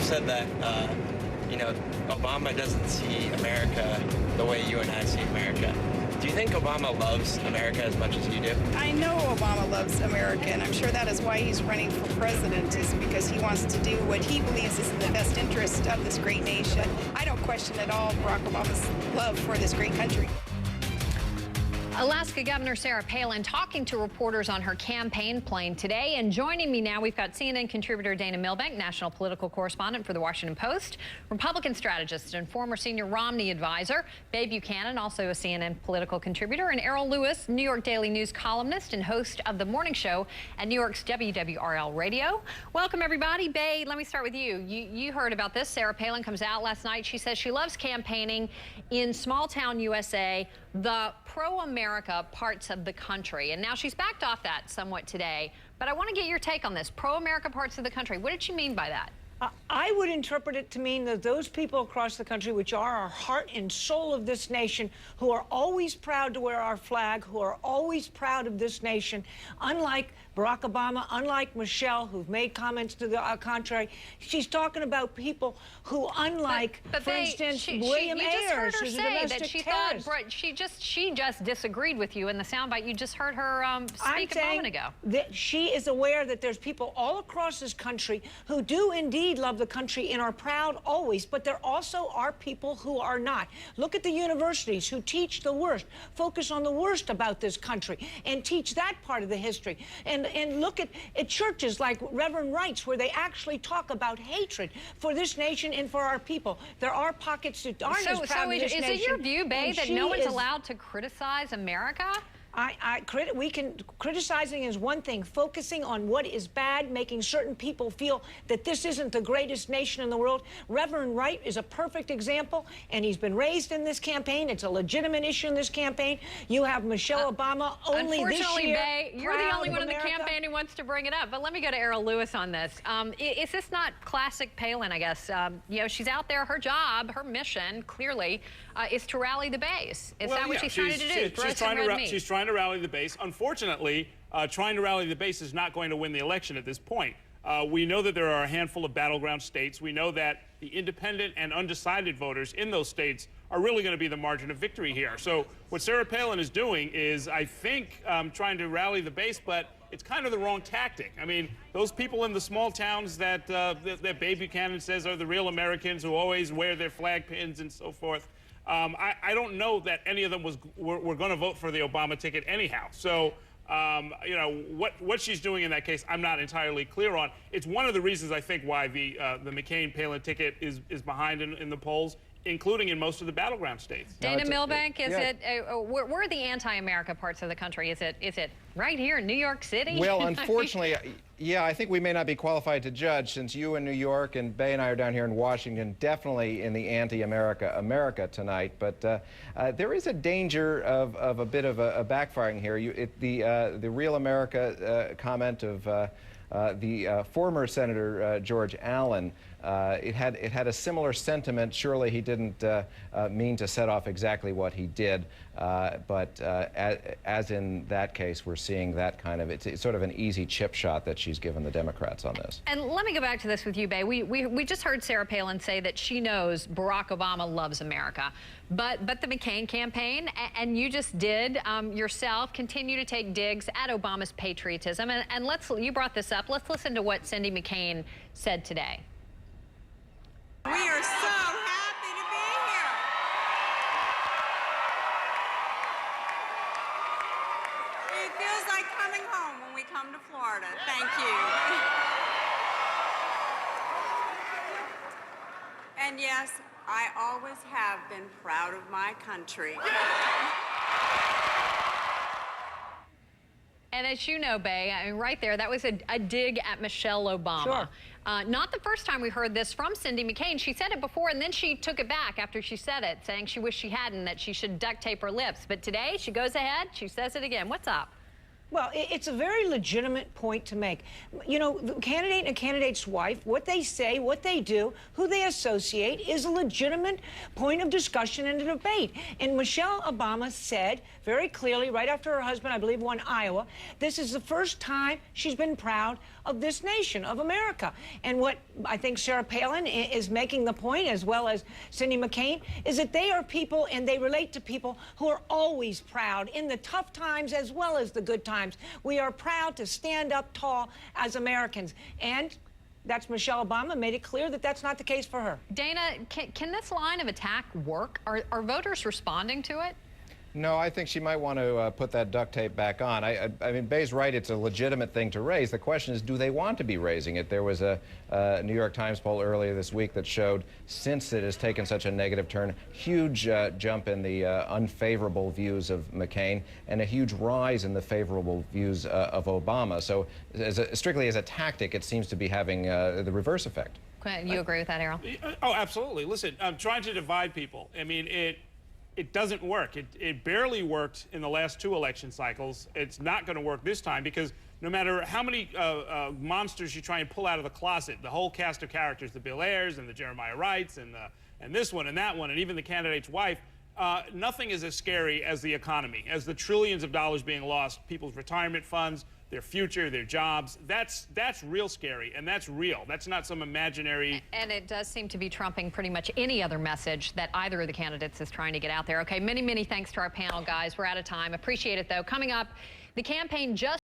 said that, Obama doesn't see America the way you and I see America. Do you think Obama loves America as much as you do? I know Obama loves America, and I'm sure that is why he's running for president, is because he wants to do what he believes is in the best interest of this great nation. I don't question at all Barack Obama's love for this great country. Alaska Governor Sarah Palin talking to reporters on her campaign plane today. And joining me now, we've got CNN contributor Dana Milbank, national political correspondent for The Washington Post, Republican strategist and former senior Romney advisor, Babe Buchanan, also a CNN political contributor, and Errol Lewis, New York Daily News columnist and host of the morning show at New York's WWRL Radio. Welcome, everybody. Babe, let me start with you. You heard about this. Sarah Palin comes out last night. She says she loves campaigning in small-town USA, the pro-America parts of the country. And now she's backed off that somewhat today. But I want to get your take on this. Pro-America parts of the country. What did she mean by that? I would interpret it to mean that those people across the country, which are our heart and soul of this nation, who are always proud to wear our flag, who are always proud of this nation, unlike Barack Obama, unlike Michelle, who've made comments to the contrary. She's talking about people who, unlike, for instance, William Ayers, who's a domestic terrorist. She just disagreed with you in the soundbite. You just heard her speak a moment ago. That she is aware that there's people all across this country who do indeed love the country and are proud always, but there also are people who are not. Look at the universities who teach the worst, focus on the worst about this country, and teach that part of the history. And look at churches like Reverend Wright's, where they actually talk about hatred for this nation and for our people. There are pockets that aren't as proud of this nation. So is it your view, Babe, that no one's allowed to criticize America? Criticizing is one thing. Focusing on what is bad, making certain people feel that this isn't the greatest nation in the world. Reverend Wright is a perfect example, and he's been raised in this campaign. It's a legitimate issue in this campaign. You have Michelle Obama only this year. Unfortunately, you're the only one in the campaign who wants to bring it up. But let me go to Errol Lewis on this. Is this not classic Palin, I guess? She's out there. Her job, her mission, clearly, is to rally the base. Is that what she's trying to do? She's trying to rally the base. Unfortunately, trying to rally the base is not going to win the election at this point. We know that there are a handful of battleground states. We know that the independent and undecided voters in those states are really going to be the margin of victory here. So what Sarah Palin is doing is, I think, trying to rally the base, but it's kind of the wrong tactic. I mean, those people in the small towns that Babe Buchanan says are the real Americans who always wear their flag pins and so forth, I don't know that any of them were going to vote for the Obama ticket anyhow. So, what she's doing in that case, I'm not entirely clear on. It's one of the reasons, I think, why the McCain-Palin ticket is behind in the polls, including in most of the battleground states. Dana Milbank, where are the anti-America parts of the country? Is it right here in New York City? Well, unfortunately, yeah, I think we may not be qualified to judge, since you in New York and Bay and I are down here in Washington, definitely in the anti-America America tonight. But there is a danger of a bit of a backfiring here. The real America comment of the former Senator George Allen, it had a similar sentiment. Surely he didn't mean to set off exactly what he did, but as in that case, we're seeing that kind of, it's sort of an easy chip shot that she's given the Democrats on this. And let me go back to this with you, Bae. We just heard Sarah Palin say that she knows Barack Obama loves America, but the McCain campaign, and you just did yourself, continue to take digs at Obama's patriotism. And you brought this up. Let's listen to what Cindy McCain said today. We are so happy to be here. It feels like coming home when we come to Florida. Thank you. And yes, I always have been proud of my country. And as you know, Bae, I mean, right there, that was a dig at Michelle Obama. Sure. Not the first time we heard this from Cindy McCain. She said it before, and then she took it back after she said it, saying she wished she hadn't, that she should duct tape her lips. But today, she goes ahead, she says it again. What's up? Well, it's a very legitimate point to make. You know, the candidate and a candidate's wife, what they say, what they do, who they associate is a legitimate point of discussion and a debate. And Michelle Obama said very clearly, right after her husband, I believe, won Iowa, this is the first time she's been proud of this nation, of America. And what I think Sarah Palin is making the point, as well as Cindy McCain, is that they are people and they relate to people who are always proud in the tough times as well as the good times. We are proud to stand up tall as Americans. And that's Michelle Obama made it clear that that's not the case for her. Dana, can this line of attack work? Are voters responding to it? No, I think she might want to put that duct tape back on. I mean, Bay's right. It's a legitimate thing to raise. The question is, do they want to be raising it? There was a New York Times poll earlier this week that showed, since it has taken such a negative turn, huge jump in the unfavorable views of McCain and a huge rise in the favorable views of Obama. So strictly as a tactic, it seems to be having the reverse effect. You agree with that, Errol? Oh, absolutely. Listen, I'm trying to divide people. I mean, it doesn't work. It barely worked in the last 2 election cycles. It's not going to work this time because no matter how many monsters you try and pull out of the closet, the whole cast of characters, the Bill Ayers and the Jeremiah Wrights and this one and that one and even the candidate's wife, nothing is as scary as the economy, as the trillions of dollars being lost, people's retirement funds, their future, their jobs. That's real scary, and that's real. That's not some imaginary... And it does seem to be trumping pretty much any other message that either of the candidates is trying to get out there. Okay, many, many thanks to our panel, guys. We're out of time. Appreciate it, though. Coming up, the campaign just